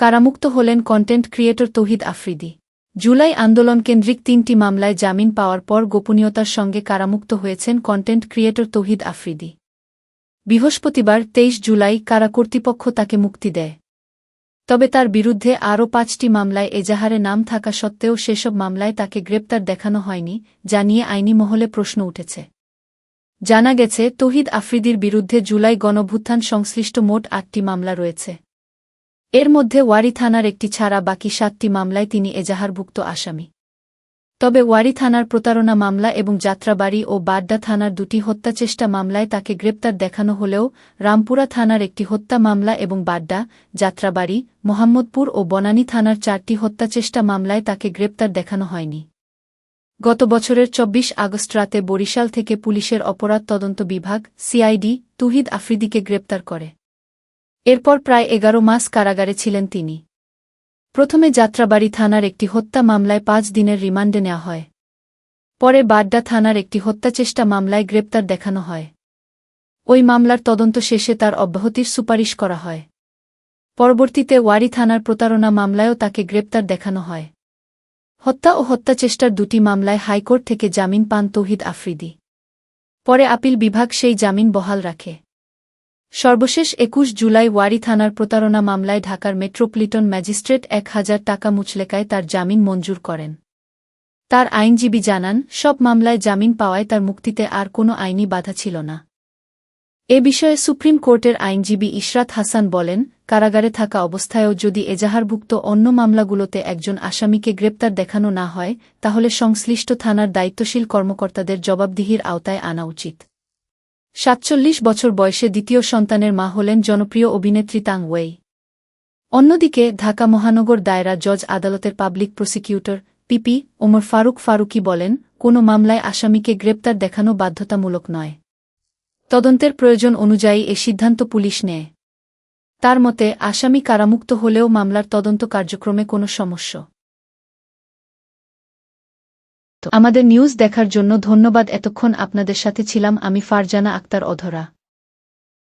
কারামুক্ত হলেন content creator তৌহিদ আফ্রিদি। জুলাই আন্দোলনকেন্দ্রিক ৩টি মামলায় জামিন পাওয়ার পর গোপনীয়তার সঙ্গে কারামুক্ত হয়েছেন কন্টেন্ট ক্রিয়েটর তৌহিদ আফ্রিদি। বৃহস্পতিবার ২৩ জুলাই কারা কর্তৃপক্ষ তাকে মুক্তি দেয়। তবে তার বিরুদ্ধে আরও ৫টি মামলায় এজাহারে নাম থাকা সত্ত্বেও সেসব মামলায় তাকে গ্রেপ্তার দেখানো হয়নি, যা নিয়ে আইনি মহলে প্রশ্ন উঠেছে। জানা গেছে, তৌহিদ আফ্রিদির বিরুদ্ধে জুলাই গণঅভ্যুত্থান সংশ্লিষ্ট মোট ৮টি মামলা রয়েছে। এর মধ্যে ওয়ারী থানার একটি ছাড়া বাকি ৭টি মামলায় তিনি এজাহারভুক্ত আসামি। তবে ওয়ারী থানার প্রতারণা মামলা এবং যাত্রাবাড়ী ও বাড্ডা থানার ২টি হত্যাচেষ্টা মামলায় তাকে গ্রেপ্তার দেখানো হলেও রামপুরা থানার একটি হত্যা মামলা এবং বাড্ডা, যাত্রাবাড়ী, মোহাম্মদপুর ও বনানী থানার ৪টি হত্যাচেষ্টা মামলায় তাকে গ্রেপ্তার দেখানো হয়নি। গত বছরের ২৪ আগস্ট রাতে বরিশাল থেকে পুলিশের অপরাধ তদন্ত বিভাগ সিআইডি তৌহিদ আফ্রিদিকে গ্রেপ্তার করে। এরপর প্রায় ১১ মাস কারাগারে ছিলেন তিনি। প্রথমে যাত্রাবাড়ী থানার একটি হত্যা মামলায় ৫ দিনের রিমান্ডে নেওয়া হয়। পরে বাড্ডা থানার একটি হত্যাচেষ্টা মামলায় গ্রেপ্তার দেখানো হয়। ওই মামলার তদন্ত শেষে তার অব্যাহতির সুপারিশ করা হয়। পরবর্তীতে ওয়ারী থানার প্রতারণা মামলায়ও তাকে গ্রেপ্তার দেখানো হয়। হত্যা ও হত্যাচেষ্টার ২টি মামলায় হাইকোর্ট থেকে জামিন পান তৌহিদ আফ্রিদি। পরে আপিল বিভাগ সেই জামিন বহাল রাখে। সর্বশেষ ২১ জুলাই ওয়ারী থানার প্রতারণা মামলায় ঢাকার মেট্রোপলিটন ম্যাজিস্ট্রেট ১,০০০ টাকা মুচলেকায় তার জামিন মঞ্জুর করেন। তার আইনজীবী জানান, সব মামলায় জামিন পাওয়ায় তার মুক্তিতে আর কোনো আইনি বাধা ছিল না। এ বিষয়ে সুপ্রিম কোর্টের আইনজীবী ইশরাত হাসান বলেন, কারাগারে থাকা অবস্থায়ও যদি এজাহারভুক্ত অন্য মামলাগুলোতে একজন আসামিকে গ্রেপ্তার দেখানো না হয়, তাহলে সংশ্লিষ্ট থানার দায়িত্বশীল কর্মকর্তাদের জবাবদিহির আওতায় আনা উচিত। ৪৭ বছর বয়সে দ্বিতীয় সন্তানের মা হলেন জনপ্রিয় অভিনেত্রী তাং ওয়েই। অন্যদিকে ঢাকা মহানগর দায়রা জজ আদালতের public prosecutor PP Omar Faruk Faruki বলেন, কোনো মামলায় আসামিকে গ্রেপ্তার দেখানো বাধ্যতামূলক নয়। তদন্তের প্রয়োজন অনুযায়ী এ সিদ্ধান্ত পুলিশ নেয়। তার মতে, আসামি কারামুক্ত হলেও মামলার তদন্ত কার্যক্রমে কোনো সমস্যা। আমাদের নিউজ দেখার জন্য ধন্যবাদ। এতক্ষণ আপনাদের সাথে ছিলাম আমি ফারজানা আক্তার অধরা।